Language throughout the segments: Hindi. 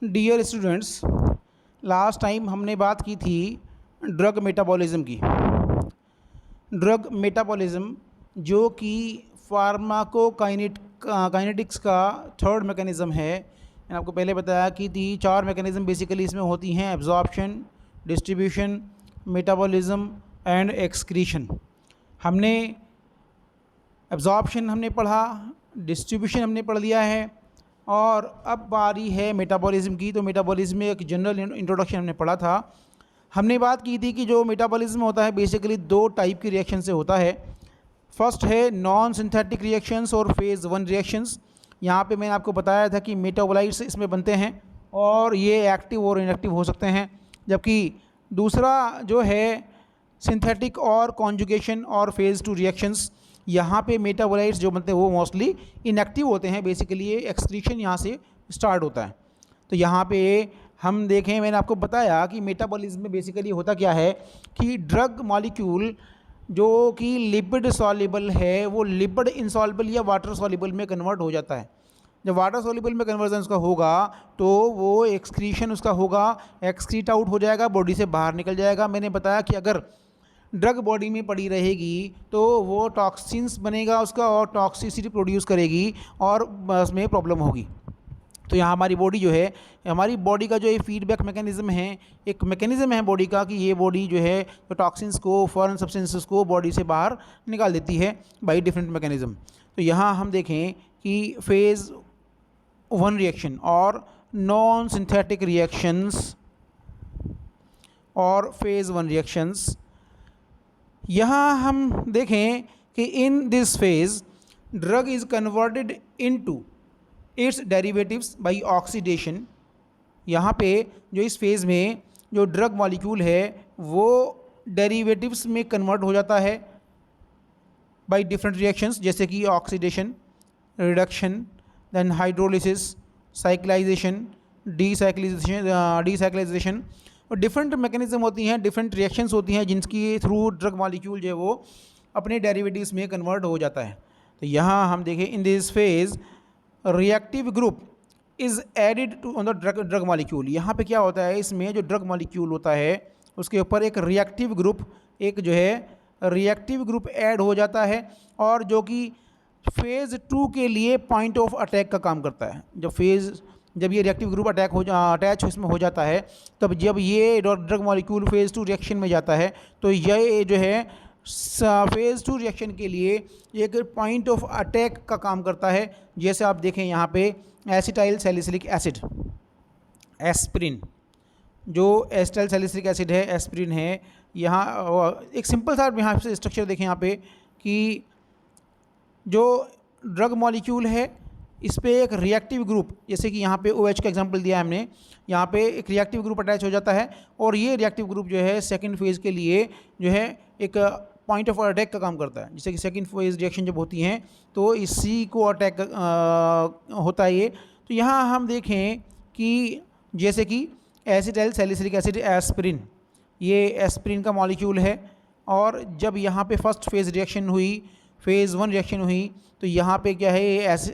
डियर स्टूडेंट्स, लास्ट टाइम हमने बात की थी ड्रग मेटाबॉलिज्म की। ड्रग मेटाबॉलिज्म जो कि काइनेटिक्स का थर्ड मैकेनिज़्म है। मैंने आपको पहले बताया कि चार मैकेनिज़्म बेसिकली इसमें होती हैं: absorption, distribution, metabolism and excretion. हमने एब्जॉर्प्शन हमने पढ़ा, डिस्ट्रीब्यूशन हमने पढ़ लिया है, और अब बारी है मेटाबॉलिज्म की। तो मेटाबॉलिज्म में एक जनरल इंट्रोडक्शन हमने पढ़ा था। हमने बात की थी कि जो मेटाबॉलिज्म होता है बेसिकली दो टाइप की रिएक्शन से होता है। फर्स्ट है नॉन सिंथेटिक रिएक्शंस और फेज़ वन रिएक्शंस। यहाँ पे मैंने आपको बताया था कि मेटाबोलाइट्स इसमें बनते हैं और ये एक्टिव और इनएक्टिव हो सकते हैं। जबकि दूसरा जो है सिंथेटिक और कॉन्जुगेशन और फेज़ टू रिएक्शंस, यहाँ पे मेटाबोलाइट्स जो बनते हैं वो मोस्टली इनएक्टिव होते हैं। बेसिकली ये एक्सक्रीशन यहाँ से स्टार्ट होता है। तो यहाँ पे हम देखें, मैंने आपको बताया कि मेटाबॉलिज्म में बेसिकली होता क्या है कि ड्रग मॉलिक्यूल जो कि लिपिड सॉल्युबल है वो लिपिड इनसॉल्युबल या वाटर सॉल्युबल में कन्वर्ट हो जाता है। जब वाटर सॉल्युबल में कन्वर्जन उसका होगा तो वो एक्सक्रीशन उसका होगा, एक्सक्रीट आउट हो जाएगा, बॉडी से बाहर निकल जाएगा। मैंने बताया कि अगर ड्रग बॉडी में पड़ी रहेगी तो वो टॉक्सिन्स बनेगा उसका और टॉक्सिसिटी प्रोड्यूस करेगी और उसमें प्रॉब्लम होगी। तो यहाँ हमारी बॉडी जो है, हमारी बॉडी का जो ये फीडबैक मैकेनिज़्म है, एक मैकेनिज़्म है बॉडी का कि ये बॉडी जो है तो टॉक्सिन्स को, फॉरेन सब्सटेंसेस को बॉडी से बाहर निकाल देती है बाई डिफरेंट मैकेनिज़्म। तो यहाँ हम देखें कि फेज़ वन रिएक्शन और नॉन सिंथेटिक रिएक्शंस और फेज़ वन रिएक्शंस, यहाँ हम देखें कि इन this phase drug is converted into its derivatives by oxidation. यहाँ पे जो इस फेज़ में जो ड्रग मॉलिक्यूल है वो डेरिवेटिव्स में कन्वर्ट हो जाता है बाई डिफरेंट रिएक्शंस, जैसे कि oxidation, reduction, then hydrolysis, cyclization, decyclization. और डिफरेंट मैकेनिज्म होती हैं, डिफरेंट रिएक्शंस होती हैं जिनकी थ्रू ड्रग मॉलिक्यूल जो है वो अपने डेरिवेटिव्स में कन्वर्ट हो जाता है। तो यहाँ हम देखें in this phase reactive group is added to on the drug molecule. यहाँ पे क्या होता है, इसमें जो ड्रग मॉलिक्यूल होता है उसके ऊपर एक रिएक्टिव ग्रुप, एक जो है रिएक्टिव ग्रुप ऐड हो जाता है और जो कि फेज़ टू के लिए पॉइंट ऑफ अटैक का काम करता है। जब ये रिएक्टिव ग्रुप अटैच इसमें हो जाता है, तब जब ये drug molecule phase two reaction में जाता है तो ये जो है फेज़ टू रिएक्शन के लिए एक पॉइंट ऑफ अटैक का काम करता है। जैसे आप देखें यहाँ पे एसिटाइल सैलिसिलिक एसिड, एस्पिरिन, जो एसिटाइल सैलिसिलिक एसिड है, एस्पिरिन है। यहाँ एक सिंपल सा यहाँ से स्ट्रक्चर देखें यहाँ पे कि जो ड्रग मॉलिक्यूल है इस पे एक रिएक्टिव ग्रुप, जैसे कि यहाँ पे OH का एग्जांपल दिया है हमने, यहाँ पे एक रिएक्टिव ग्रुप अटैच हो जाता है और ये रिएक्टिव ग्रुप जो है सेकंड फेज़ के लिए जो है एक पॉइंट ऑफ अटैक का काम करता है। जैसे कि सेकंड फेज़ रिएक्शन जब होती हैं तो इसी को अटैक होता है ये। तो यहाँ हम देखें कि जैसे कि एसिटाइल सैलिसिलिक एसिड, एस्पिरिन, ये एस्पिरिन का मॉलिक्यूल है और जब यहाँ पे फर्स्ट फेज़ रिएक्शन हुई, फेज़ वन रिएक्शन हुई, तो यहाँ पे क्या है,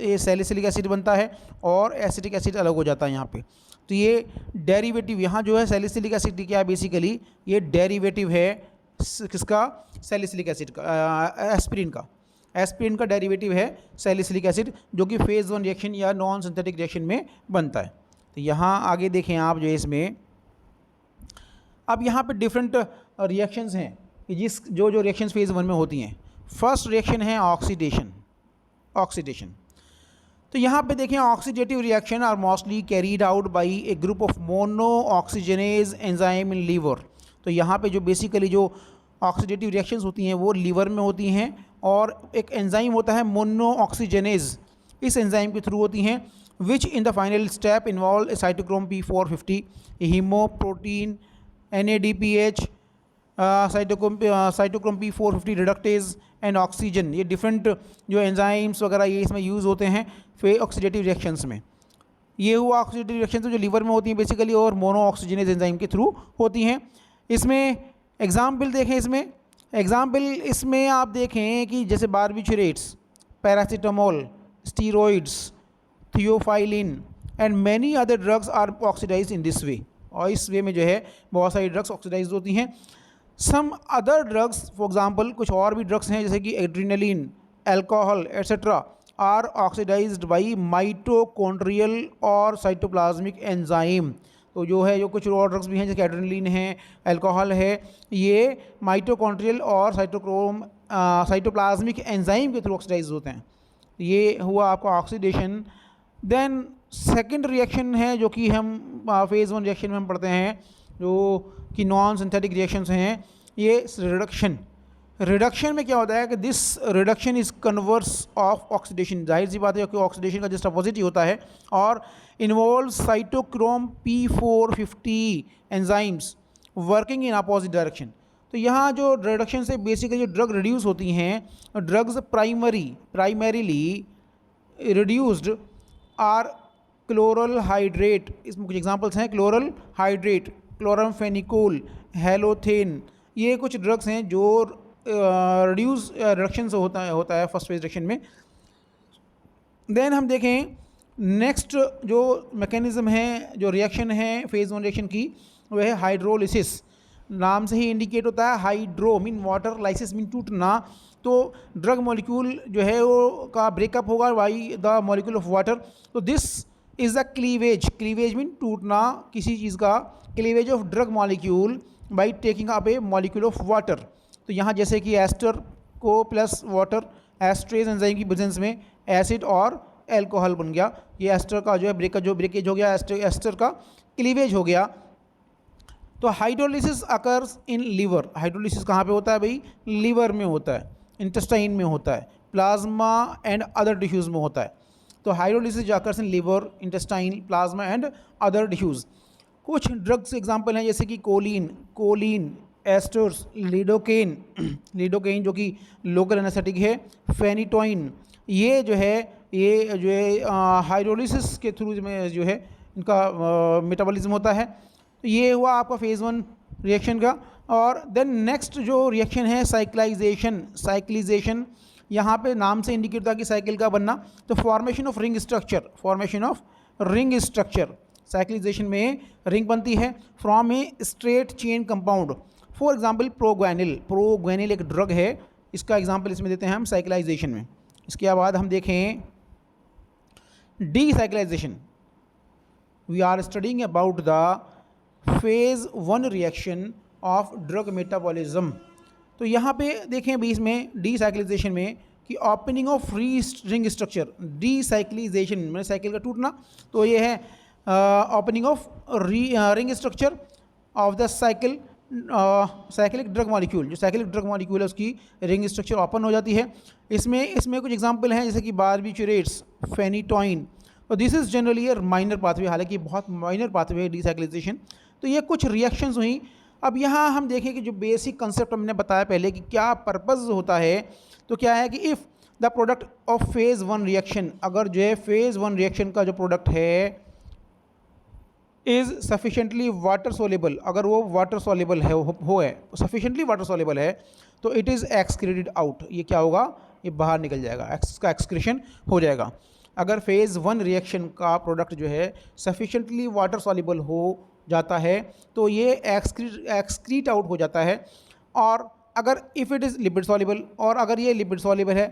ये सैलिसिलिक एसिड बनता है और एसिटिक एसिड अलग हो जाता है यहाँ पे। तो ये डेरिवेटिव यहाँ जो है सैलिसिलिक एसिड क्या है, बेसिकली ये डेरिवेटिव है किसका, सैलिसिलिक एसिड का, एस्पिरिन का। एस्पिरिन का डेरिवेटिव है सैलिसिलिक एसिड जो कि फेज़ वन रिएक्शन या नॉन सिंथेटिक रिएक्शन में बनता है। तो यहाँ आगे देखें आप जो इसमें, अब यहाँ पे डिफरेंट रिएक्शंस हैं कि जो रिएक्शंस फेज़ वन में होती हैं। फर्स्ट रिएक्शन है ऑक्सीडेशन। तो यहाँ पे देखें oxidative reaction are mostly carried out by a group of monooxygenase enzyme in liver. तो यहाँ पे जो बेसिकली जो ऑक्सीडेटिव रिएक्शंस होती हैं वो लीवर में होती हैं और एक एंजाइम होता है मोनो ऑक्सीजनेज, इस एंजाइम के थ्रू होती हैं, which in the final step involve cytochrome P450, hemoprotein, NADPH, cytochrome P450 reductase and oxygen. ये डिफरेंट जो एंजाइम्स वगैरह ये इसमें यूज़ होते हैं ऑक्सीडेटिव रिएक्शंस में। ये हुआ ऑक्सीडेटिव रिएक्शंस जो लीवर में होती हैं बेसिकली और मोनो ऑक्सीजनेज एंजाइम के थ्रू होती हैं। इसमें एग्जाम्पल देखें, इसमें आप देखें कि जैसे barbiturates, paracetamol, steroids, theophylline, and many other drugs are oxidize in this way, और इस वे में जो है बहुत सारी ड्रग्स ऑक्सीडाइज होती हैं। Some other drugs for example कुछ और भी ड्रग्स हैं जैसे कि adrenaline, alcohol etcetera are oxidized by mitochondrial और साइटोप्लाज्मिक एंजाइम। तो जो है जो कुछ और ड्रग्स भी हैं जैसे एड्रेनलिन है, अल्कोहल है, ये माइटोकॉन्ड्रियल और साइटोप्लाज्मिक एंजाइम के थ्रू ऑक्सीडाइज होते हैं। ये हुआ आपका ऑक्सीडेशन। देन सेकंड रिएक्शन है जो कि हम फेज़ 1 रिएक्शन में हम पढ़ते हैं जो कि नॉन सिंथेटिक रिएक्शंस हैं, ये रिडक्शन। रिडक्शन में क्या होता है कि this reduction is converse of oxidation, जाहिर सी बात है कि ऑक्सीडेशन का जस्ट अपोजिट ही होता है, और involve cytochrome P450 enzymes working in opposite direction. तो यहाँ जो रिडक्शन से बेसिकली जो ड्रग रिड्यूस होती हैं, drugs primarily reduced are chloral hydrate, इसमें कुछ एग्जांपल्स हैं, क्लोरल हाइड्रेट, क्लोरमफेनिकोल, हेलोथेन, ये कुछ ड्रग्स हैं जो रिडक्शन से होता है फर्स्ट फेज रिएक्शन में। देन हम देखें नेक्स्ट जो मैकेनिज्म है, जो रिएक्शन है फेज़ 1 रिएक्शन की, वह है हाइड्रोलिसिस। नाम से ही इंडिकेट होता है, hydro mean water, lysis mean टूटना। तो ड्रग मॉलिक्यूल जो है वो का ब्रेकअप होगा by the molecule of water. तो this is the cleavage mean टूटना किसी चीज़ का, cleavage of drug molecule by taking up a molecule of water. तो यहाँ जैसे कि एस्टर को प्लस वाटर, एस्ट्रेज एंजाइम की प्रेजेंस में एसिड और एल्कोहल बन गया। ये एस्टर का जो है ब्रेकेज हो गया, एस्टर का क्लीवेज हो गया। तो hydrolysis occurs in liver. Hydrolysis कहाँ पे होता है भाई? लीवर में होता है, इंटेस्टाइन में होता है, प्लाज्मा एंड अदर टिश्यूज़ में होता है। तो hydrolysis occurs in liver, intestine, plasma and other tissues. कुछ ड्रग्स एग्जांपल हैं जैसे कि कोलिन, एस्टर्स, लिडोकेन जो कि लोकल एनेस्थेटिक है, फेनिटोइन, ये जो है हाइड्रोलिसिस के थ्रू में जो है इनका मेटाबॉलिज्म होता है। तो ये हुआ आपका फेज़ 1 रिएक्शन का। और देन नेक्स्ट जो रिएक्शन है साइक्लिजेशन, यहाँ पे नाम से इंडिकेट होता है कि साइकिल का बनना। तो formation of ring structure, cyclization में रिंग बनती है from a straight chain compound. For example proguanil एक ड्रग है, इसका एग्जांपल इसमें देते हैं हम साइक्लाइजेशन में। इसके बाद हम देखें decyclization. We are studying about the phase 1 reaction of drug metabolism. तो यहाँ पे देखें बीच में डीसाइक्लाइजेशन में कि opening of free ring structure, decyclization में साइकिल का टूटना। तो ये है opening of ring structure of the cyclic drug molecule. जो साइक्लिक ड्रग मॉलिक्यूल है उसकी रिंग स्ट्रक्चर ओपन हो जाती है। इसमें कुछ एग्जांपल हैं जैसे कि बारबिचुरेट्स, फेनिटोइन। तो this is generally A minor pathway, हालांकि बहुत माइनर पाथवे है डीसाइक्लाइजेशन। तो ये कुछ रिएक्शंस हुई। अब यहाँ हम देखें कि जो बेसिक कंसेप्ट हमने बताया पहले कि क्या पर्पज़ होता है, तो क्या है कि if the product of phase 1 reaction, अगर जो है फेज़ 1 रिएक्शन का जो प्रोडक्ट है इज़ सफिशेंटली वाटर सोलेबल, अगर वो वाटर सोलेबल है सफिशेंटली वाटर सोलेबल है, तो इट इज़ एक्सक्रीटेड आउट। ये क्या होगा? ये बाहर निकल जाएगा, इसका एक्सक्रीशन हो जाएगा। अगर फेज़ 1 रिएक्शन का प्रोडक्ट जो है सफिशेंटली वाटर सोलेबल हो जाता है तो ये एक्सक्रीट आउट हो जाता है। और अगर if it is lipid soluble, और अगर ये लिपिड सॉल्युबल है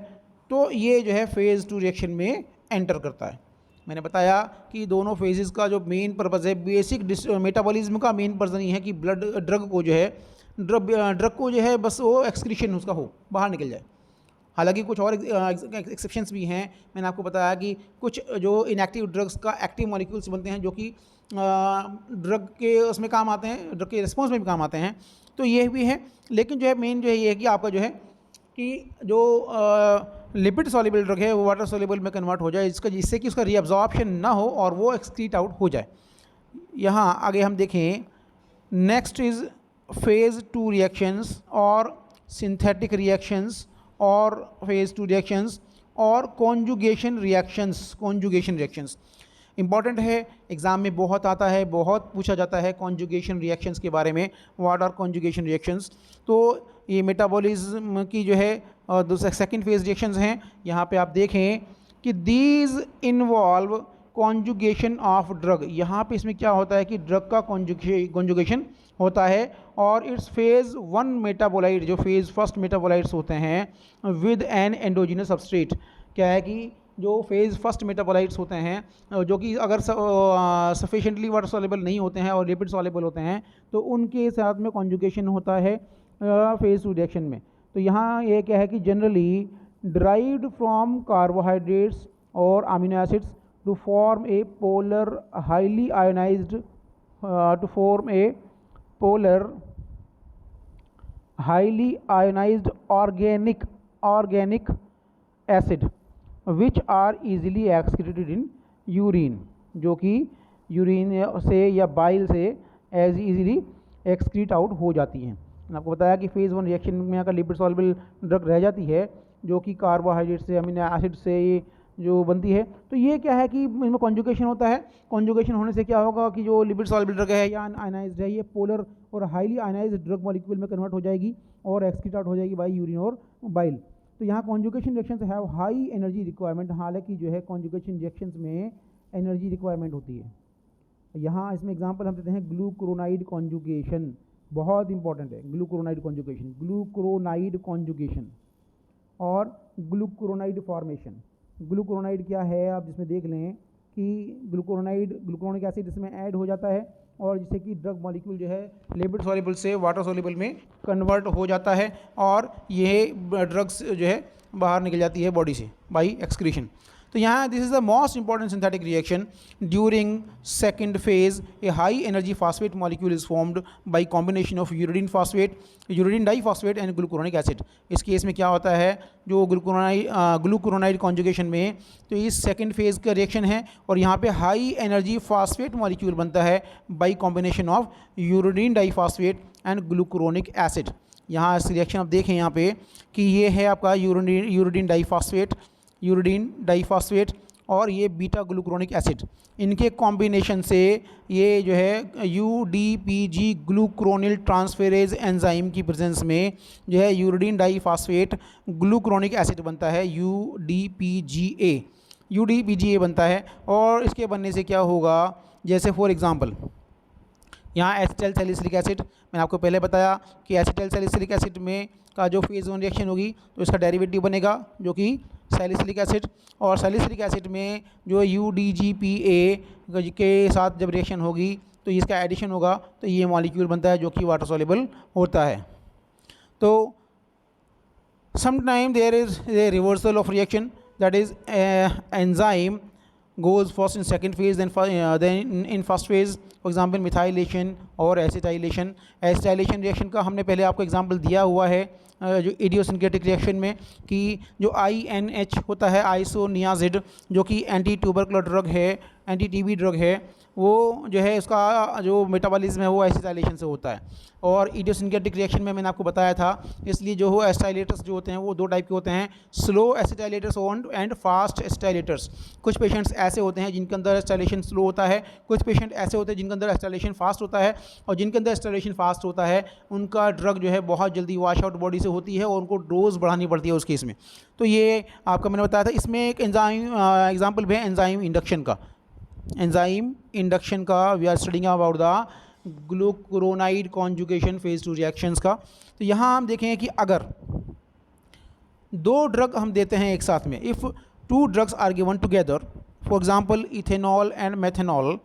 तो ये जो है फेज़ 2 रिएक्शन में एंटर करता है। मैंने बताया कि दोनों फेजेस का जो मेन पर्पज़ है, बेसिक मेटाबॉलिज्म का मेन पर्पज़ नहीं है कि ड्रग को जो है बस वो एक्सक्रीशन उसका हो, बाहर निकल जाए। हालांकि कुछ और एक्सेप्शंस भी हैं। मैंने आपको बताया कि कुछ जो इनएक्टिव ड्रग्स का एक्टिव मॉलिक्यूल्स बनते हैं जो कि ड्रग के उसमें काम आते हैं, ड्रग के रिस्पॉन्स में भी काम आते हैं। तो ये भी है, लेकिन जो है मेन जो है ये है कि आपका जो है कि जो लिपिड सॉल्युबल ड्रग है वो वाटर सॉल्युबल में कन्वर्ट हो जाए, जिससे कि उसका रीअब्जॉर्प्शन ना हो और वो एक्सक्रीट आउट हो जाए। यहाँ आगे हम देखें नेक्स्ट इज़ फेज़ 2 रिएक्शंस और सिंथेटिक रिएक्शंस और फेज़ 2 रिएक्शंस और कॉन्जुगेशन रिएक्शंस। इंपॉर्टेंट है, एग्ज़ाम में बहुत आता है, बहुत पूछा जाता है कॉन्जुगेशन रिएक्शंस के बारे में। What are conjugation reactions? तो ये मेटाबॉलिज्म की जो है दूसरा सेकंड फेज़ रिएक्शंस हैं। यहाँ पे आप देखें कि these involve conjugation of drug, यहाँ पे इसमें क्या होता है कि ड्रग का कॉन्जुगेशन होता है और इट्स फेज़ 1 मेटाबोलाइट, जो फेज़ फर्स्ट मेटाबोलाइट्स होते हैं विद एन एंडोजिनस सबस्ट्रेट। क्या है कि जो फेज़ फर्स्ट मेटाबोलाइट्स होते हैं जो कि अगर सफिशेंटली वाटर सॉल्युबल नहीं होते हैं और लिपिड सॉल्युबल होते हैं तो उनके साथ में कॉन्जुगेशन होता है फेज़ 2 रिएक्शन में। तो यहाँ ये क्या है कि generally derived from carbohydrates or amino acids to form a polar highly ionized organic acid which are easily excreted in urine, जो कि यूरिन से या बाइल से एज इजीली एक्सक्रीट आउट हो जाती हैं। मैंने आपको बताया कि फेज़ 1 रिएक्शन में अगर लिपिड सॉल्युबल ड्रग रह जाती है जो कि कार्बोहाइड्रेट से अमीनो एसिड से जो बनती है, तो ये क्या है कि इनमें कॉन्जुगेशन होता है। कॉन्जुगेशन होने से क्या होगा कि जो लिपिड सॉल्युबल ड्रग है या आयनाइज्ड है ये पोलर और हाईली आयनाइज्ड ड्रग मॉलिक्यूल में कन्वर्ट हो जाएगी और एक्सक्रीट आउट हो जाएगी बाई यूरिन और बाइल। तो यहाँ conjugation reactions have high energy requirement, हालांकि जो है कॉन्जुगेशन रिएक्शंस में एनर्जी रिक्वायरमेंट होती है। यहाँ इसमें एग्जांपल हम देते हैं ग्लूक्रोनाइड कॉन्जुगेशन, बहुत इंपॉर्टेंट है ग्लूक्रोनाइड कॉन्जुगेशन और ग्लूक्रोनाइड फॉर्मेशन। ग्लूक्रोनाइड क्या है आप जिसमें देख लें कि ग्लूक्रोनिक एसिड इसमें ऐड हो जाता है और जिससे कि ड्रग मॉलिक्यूल जो है लिपिड सॉल्युबल से वाटर सॉल्युबल में कन्वर्ट हो जाता है और ये ड्रग्स जो है बाहर निकल जाती है बॉडी से बाई एक्सक्रीशन। तो यहाँ this is the most important synthetic reaction during second phase. A high energy phosphate molecule is formed by combination of uridine diphosphate and glucuronic acid. इस केस में क्या होता है जो ग्लूक्रोनाइड कॉन्जुगेशन में, तो इस सेकेंड फेज का रिएक्शन है और यहाँ पे हाई एनर्जी फास्फेट मॉलिक्यूल बनता है by combination of uridine diphosphate and glucuronic acid. यहाँ इस रिएक्शन आप देखें यहाँ पे कि ये है आपका यूरिडीन डाइफॉस्फेट और ये बीटा ग्लूक्रोनिक एसिड, इनके कॉम्बिनेशन से ये जो है UDPG ग्लूक्रोनिल ट्रांसफेरेज एंजाइम की प्रेजेंस में जो है यूरिडीन डाइफॉस्फेट ग्लूक्रोनिक एसिड बनता है UDPGA बनता है। और इसके बनने से क्या होगा, जैसे फॉर एग्जांपल यहाँ एसिटाइल सैलिसिलिक एसिड, मैंने आपको पहले बताया कि एसिटाइल सैलिसिलिक एसिड में का जो फेज़ 1 रिएक्शन होगी तो इसका डेरिवेटिव बनेगा जो कि सैलिसिलिक एसिड, और सैलिसिलिक एसिड में जो UDGPA के साथ जब रिएक्शन होगी तो इसका एडिशन होगा तो ये मॉलिक्यूल बनता है जो कि वाटर सॉल्युबल होता है। तो sometime there is a reversal of reaction, that is enzyme goes first in second phase then in first phase, for example methylation और acetylation। acetylation रिएक्शन का हमने पहले आपको एग्जांपल दिया हुआ है जो इडियोसिंक्रेटिक रिएक्शन में कि जो INH होता है आइसोनियाजिड जो कि एंटी ट्यूबरकुलर ड्रग है, एंटी TB ड्रग है, वो जो है उसका जो मेटाबॉलिज्म है वो एसिटाइलेशन से होता है। और इडियोसिंक्रेटिक रिएक्शन में मैंने आपको बताया था, इसलिए जो हो एसिटाइलेटर्स जो होते हैं वो दो टाइप के होते हैं, स्लो एसिटाइलेटर्स एंड फास्ट एसिटाइलेटर्स। कुछ पेशेंट्स ऐसे होते हैं जिनके अंदर एसिटाइलेशन स्लो होता है, कुछ पेशेंट ऐसे होते हैं जिनके अंदर एसिटाइलेशन फास्ट होता है, और जिनके अंदर एसिटाइलेशन फास्ट होता है उनका ड्रग जो है बहुत जल्दी वॉश आउट बॉडी से होती है और उनको डोज बढ़ानी पड़ती है उस केस में। तो ये आपका मैंने बताया था। इसमें एक एग्जाम्पल भी है एंजाइम इंडक्शन का, we are studying about the glucuronide conjugation phase 2 reactions का। तो यहाँ हम देखें कि अगर दो ड्रग हम देते हैं एक साथ में, if 2 drugs are given together, for example ethanol and methanol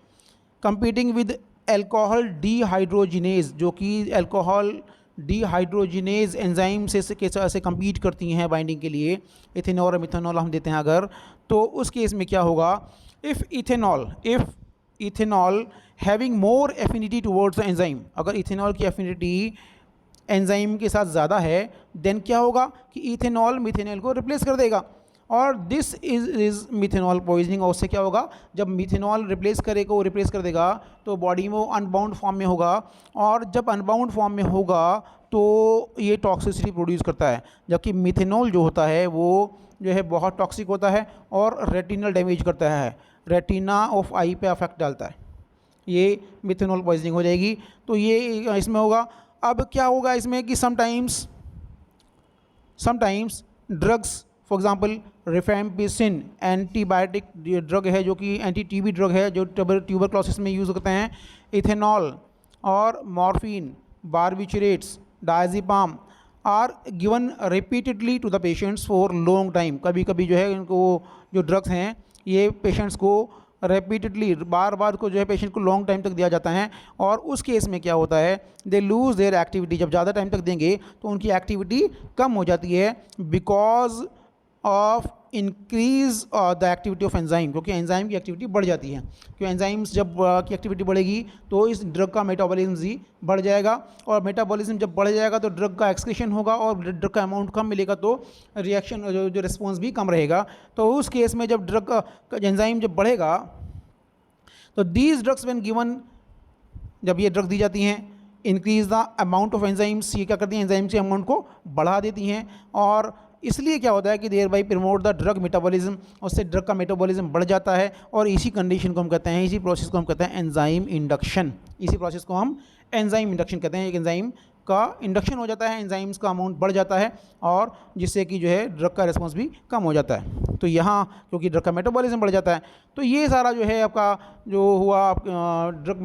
competing with alcohol dehydrogenase, जो कि अल्कोहल डीहाइड्रोजिनेज एंजाइम से कंपीट करती हैं बाइंडिंग के लिए, इथेनॉल और मिथेनॉल हम देते हैं अगर, तो उस केस में क्या होगा, if ethanol having more affinity towards the enzyme, अगर इथेनॉल की एफिनिटी एंजाइम के साथ ज़्यादा है देन क्या होगा कि इथेनॉल मिथेनॉल को रिप्लेस कर देगा, और दिस इज़ मिथेनॉल पॉइजनिंग। और उससे क्या होगा, जब मिथेनॉल रिप्लेस कर देगा तो बॉडी में वो अनबाउंड फॉर्म में होगा, और जब अनबाउंड फॉर्म में होगा तो ये टॉक्सिसिटी प्रोड्यूस करता है, जबकि मिथेनॉल जो होता है वो जो है बहुत टॉक्सिक होता है और रेटिनल डैमेज करता है, रेटिना ऑफ आई पे अफेक्ट डालता है, ये मिथेनॉल पॉइजनिंग हो जाएगी। तो ये इसमें होगा। अब क्या होगा इसमें कि sometimes drugs for example rifampicin antibiotic drug है जो कि एंटी टीबी ड्रग है जो ट्यूबरक्लोसिस में यूज़ होते हैं। इथेनॉल और morphine, barbiturates, diazepam are given repeatedly to the patients for long time. कभी कभी जो है इनको जो ड्रग्स हैं ये पेशेंट्स को रेपीटेडली बार बार को जो है पेशेंट को लॉन्ग टाइम तक दिया जाता है। और उस केस में क्या होता है, दे लूज़ देयर एक्टिविटी। जब ज़्यादा टाइम तक देंगे तो उनकी एक्टिविटी कम हो जाती है because of increase the activity of enzyme, क्योंकि एंजाइम की एक्टिविटी बढ़ जाती है। क्योंकि एंजाइम्स जब की एक्टिविटी बढ़ेगी तो इस ड्रग का मेटाबॉलिज्म भी बढ़ जाएगा, और मेटाबॉलिज्म जब बढ़ जाएगा तो ड्रग का एक्सक्रीशन होगा और ड्रग का अमाउंट कम मिलेगा तो रिएक्शन जो रिस्पॉन्स भी कम रहेगा। तो उस केस में जब ड्रग का एंजाइम जब बढ़ेगा तो दीज ड्रग्स व्हेन गिवन, जब ये ड्रग दी जाती हैं, increase the amount of enzymes, ये क्या करती हैं एंजाइम्स के अमाउंट को बढ़ा देती हैं। और इसलिए क्या होता है कि thereby promote the drug metabolism, उससे ड्रग का मेटाबॉलिज्म बढ़ जाता है। और इसी कंडीशन को हम कहते हैं, इसी प्रोसेस को हम कहते हैं एंजाइम इंडक्शन। इसी प्रोसेस को हम एंजाइम इंडक्शन कहते हैं। एक एंजाइम का इंडक्शन हो जाता है, एंजाइम्स का अमाउंट बढ़ जाता है और जिससे कि जो है ड्रग का रिस्पॉन्स भी कम हो जाता है। तो यहाँ क्योंकि ड्रग का मेटाबॉलिज्म बढ़ जाता है, तो ये सारा जो है आपका जो हुआ ड्रग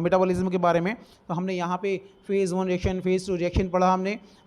मेटाबॉलिज्म के बारे में। तो हमने यहाँ पे फेज़ 1 रिएक्शन, फेज़ 2 रिएक्शन पढ़ा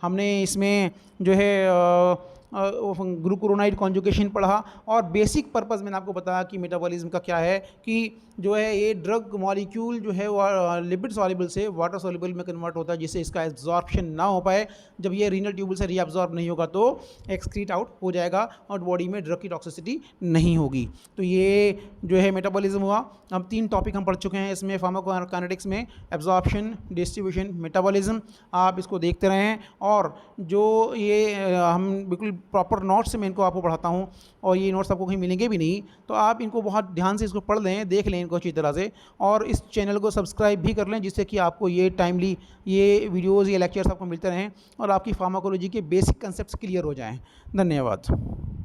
हमने इसमें जो है ग्लूकुरोनाइड कॉन्जुगेशन पढ़ा। और बेसिक पर्पस मैंने आपको बताया कि मेटाबॉलिज्म का क्या है, कि जो है ये ड्रग मॉलिक्यूल जो है वो लिपिड सॉल्युबल से वाटर सॉल्युबल में कन्वर्ट होता है, जिससे इसका एब्जॉर्प्शन ना हो पाए। जब ये रीनल ट्यूबल से रीअब्जॉर्ब नहीं होगा तो एक्सक्रीट आउट हो जाएगा और बॉडी में ड्रग की टॉक्सिसिटी नहीं होगी। तो ये जो है मेटाबॉलिज्म हुआ। अब 3 टॉपिक हम पढ़ चुके हैं इसमें, फार्माकोकाइनेटिक्स में एब्जॉर्प्शन, डिस्ट्रीब्यूशन, मेटाबॉलिज्म। आप इसको देखते रहें और जो ये हम बिल्कुल प्रॉपर नोट्स से मैं इनको आपको पढ़ाता हूँ और ये नोट्स आपको कहीं मिलेंगे भी नहीं, तो आप इनको बहुत ध्यान से इसको पढ़ लें, देख लें इनको अच्छी तरह से, और इस चैनल को सब्सक्राइब भी कर लें जिससे कि आपको ये टाइमली ये वीडियोज़, ये लेक्चर्स आपको मिलते रहें और आपकी फार्माकोलॉजी के बेसिक कंसेप्ट्स क्लियर हो जाएँ। धन्यवाद।